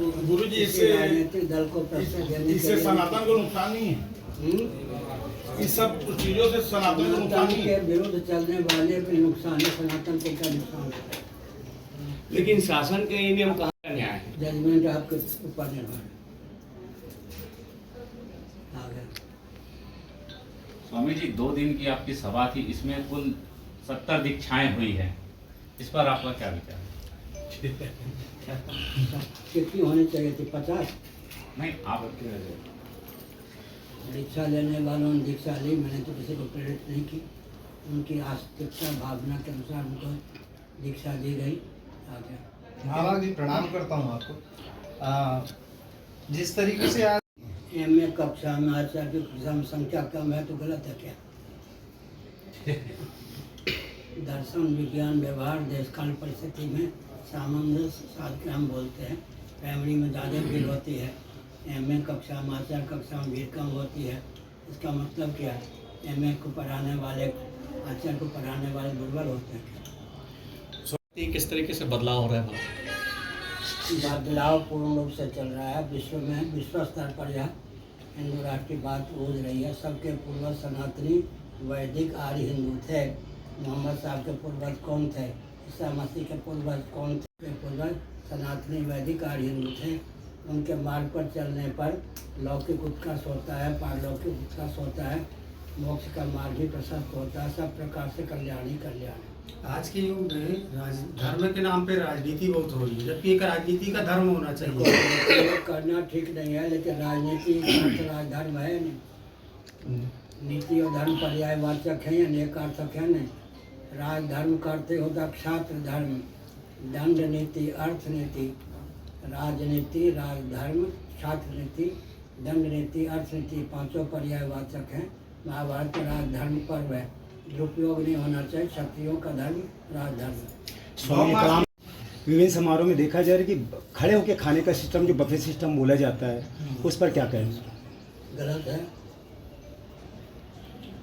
गुरु जी राजनीतिक दल को प्रश्न देने इससे सनातन को नुकसान नहीं है। इस सब चीजों से सनातन को नुकसान नहीं के है। विरुद्ध चलने वाले पे नुकसान है, सनातन को क्या नुकसान है? लेकिन शासन के ये नियम कहाँ का न्याय है? जजमेंट आपके ऊपर निर्भर है। आगे स्वामी जी 2 दिन की आपकी सभा थी, इसमें कुल 70 दीक्षाएं हुई हैं, इस पर आपका क्या विचार है? कितनी होनी चाहिए थी? 50? नहीं, आप दीक्षा लेने वालों ने दीक्षा ली, मैंने तो किसी को प्रेरित नहीं की। उनकी आस्तिकता भावना के अनुसार उनको दीक्षा दी गई। आगे महाराज जी प्रणाम करता हूँ आपको। जिस तरीके से आज एमए कक्षा में आचार्य की कक्षा में संख्या कम है तो गलत है क्या? दर्शन विज्ञान व्यवहार देशकाल परिस्थिति में सामंजस्य साध के हम बोलते हैं। प्राइमरी में ज़्यादा भीड़ होती है, एमए कक्षा में आचार्य कक्षा में भीड़ कम होती है। इसका मतलब क्या है? एमए को पढ़ाने वाले आचार्य को पढ़ाने वाले दुर्बल होते हैं क्या? किस तरीके से बदलाव हो रहा है? बदलाव पूर्ण रूप से चल रहा है। विश्व में विश्व स्तर पर यह हिंदू राष्ट्र की बात गूंज रही है। सबके पूर्वज सनातनी वैदिक आर्य हिंदू थे। मोहम्मद साहब के पूर्वज कौन थे? ईसा मसीह के पूर्वज कौन थे? पूर्वज सनातनी वैदिक आर्य हिंदू थे। उनके मार्ग पर चलने पर लौकिक उत्कर्ष होता है, पारलौकिक उत्कर्ष होता है, मोक्ष का मार्ग भी प्रशस्त होता है। सब प्रकार से कल्याण ही कल्याण है। आज के युग में धर्म के नाम पे राजनीति बहुत हो रही है, जबकि एक राजनीति का धर्म होना चाहिए। करना ठीक नहीं है, लेकिन राजनीति राजधर्म है नहीं। नीति और धर्म पर्यायवाचक है या नेकार्थक है नहीं। राजधर्म करते हो तो क्षात्र धर्म, दंड नीति, अर्थ नीति, राजनीति, राजधर्म, छात्र नीति, दंड नीति, अर्थ नीति, 5 पर्यायवाचक हैं। महाभारत का राजधर्म पर्व है, दुरुपयोग नहीं होना चाहिए। क्षत्रियों का धर्म राजधर्म। विभिन्न समारोह में देखा जा रहा है कि खड़े होकर खाने का सिस्टम, जो बफे सिस्टम बोला जाता है, उस पर क्या कहें? गलत है।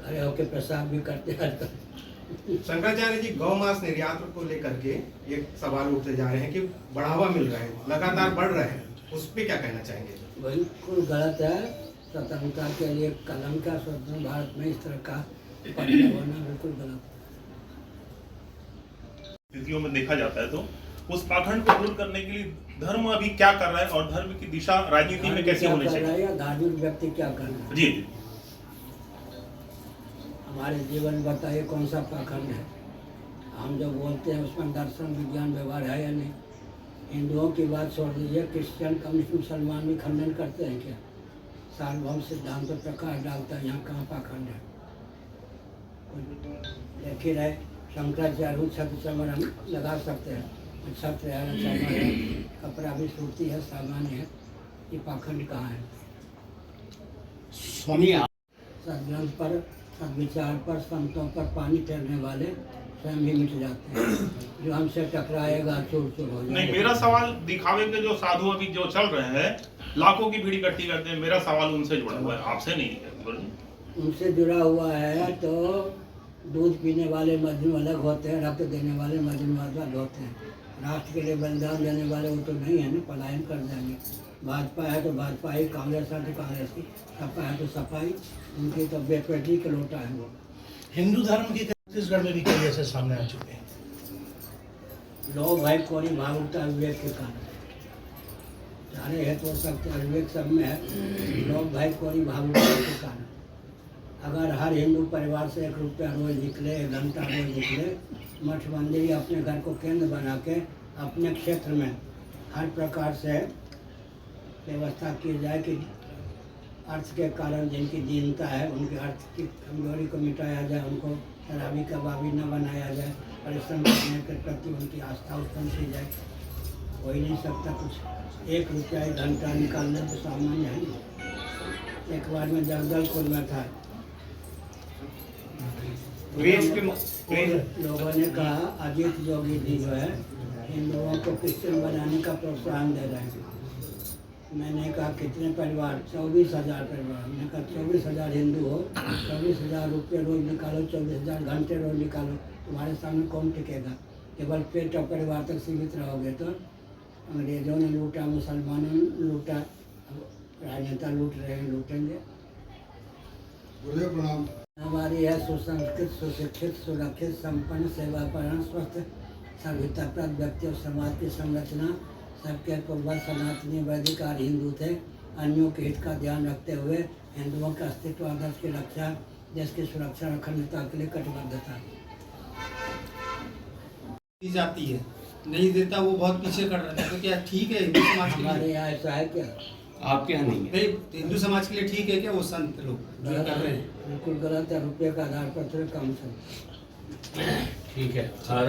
खड़े होकर पेशाब भी करते हैं। शंकराचार्य जी गौ मांस निर्यात को लेकर के एक सवाल उठते जा रहे हैं कि बढ़ावा मिल रहा है, लगातार बढ़ रहा है, उस पर क्या कहना चाहेंगे? बिल्कुल गलत है। स्वतंत्रता के लिए कलंक का स्वतंत्र भारत में इस तरह का पर्याय होना बिल्कुल गलत है। स्थितियों में देखा जाता है तो उस पाखंड को दूर करने के लिए धर्म अभी क्या कर रहा है और धर्म की दिशा राजनीति में कैसे होनी चाहिए? धार्मिक व्यक्ति क्या कर रहा है? जी, हमारे जीवन में बताइए कौन सा पाखंड है? हम जो बोलते हैं उसमें दर्शन विज्ञान व्यवहार है या नहीं? हिंदुओं की बात छोड़ दीजिए, क्रिश्चियन कम्युनिस्ट मुसलमान भी खंडन करते हैं क्या? सार्वभौम सिद्धांत पर प्रकाश डालता है, यहाँ कहाँ पाखंड है? देखिए रहे शंकराचार्य छत्र चमर हम लगा सकते हैं, छत्र है, चमर है, कपड़ा भी सूती है, सामान्य है, ये पाखंड कहाँ है? स्वामी सदग्रंथ पर, सदविचार पर, संतों पर पानी फेरने वाले स्वयं भी मिट जाते हैं। जो हमसे टकराएगा चूर चूर हो जाएगा। नहीं, मेरा सवाल दिखावे के जो साधु अभी जो चल रहे हैं, लाखों की भीड़ इकट्ठी करते हैं, मेरा सवाल उनसे जुड़ा हुआ है, आपसे नहीं है। उनसे जुड़ा हुआ है तो दूध पीने वाले मजनू अलग होते हैं, रक्त देने वाले मजनू अलग होते हैं। राष्ट्र के लिए बलिदान देने वाले वो तो नहीं है ना, पलायन कर जाएंगे। भाजपा है तो भाजपा ही, कांग्रेस है तो कांग्रेस ही, सपा है तो सपा ही। उनकी तो बेपेटी का लोटा है वो। हिंदू धर्म की छत्तीसगढ़ में भी कई ऐसे सामने आ चुके हैं। लोग भाई कोई भावुकता विवेक के कारण सारे हेतु हो सकते हैं, विवेक सब में है। लोग भाई कोई भावुकता के कारण अगर हर हिंदू परिवार से 1 रुपया रोज निकले, 1 घंटा रोज निकले, मठ मंदिर अपने घर को केंद्र बना के अपने क्षेत्र में हर प्रकार से व्यवस्था की जाए कि अर्थ के कारण जिनकी दीनता है उनके अर्थ की कमजोरी को मिटाया जाए, उनको शराबी कबाबी न बनाया जाए, परिश्रम करने के प्रति उनकी आस्था उत्पन्न की जाए। हो ही नहीं सकता कुछ। 1 रुपया 1 घंटा निकालना तो सामान्य है। एक बार में जगदलपुर में था, लोगों ने कहा अजीत जोगी जी जो है हिंदुओं को क्रिश्चियन बनाने का प्रोत्साहन दे रहे हैं। मैंने कहा कितने परिवार? 24,000 परिवार। मैंने कहा 24,000 हिंदू हो, 24,000 रुपये रोज निकालो, 24,000 घंटे रोज निकालो, तुम्हारे सामने कौन टिकेगा? केवल पेट और परिवार तक सीमित रहोगे तो अंग्रेजों ने लूटा, मुसलमानों ने लूटा, अब राजनेता लूट रहे हैं, लूटेंगे। हमारी है सुसंस्कृत, सुशिक्षित, सुरक्षित, संपन्न, सेवापरायण, स्वस्थ, सभ्यताप्रद व्यक्ति और समाज की संरचना सबके पूर्वज सनातनी वैदिक आर्य हिंदू थे। अन्यों के हित का ध्यान रखते हुए हिंदुओं के अस्तित्व आदर्श की रक्षा, देश की सुरक्षा और अखंडता के लिए कटिबद्धता दी जाती है, नहीं देता वो बहुत पीछे कर रहा है। तो क्या ठीक है हिंदू समाज के हमारे लिए? यहाँ ऐसा है क्या? आपके यहाँ नहीं है? नहीं, हिंदू समाज के लिए ठीक है क्या वो संत लोग जो कर रहे हैं? बिल्कुल गलत है। रुपये का आधार पर काम चल। ठीक है। हर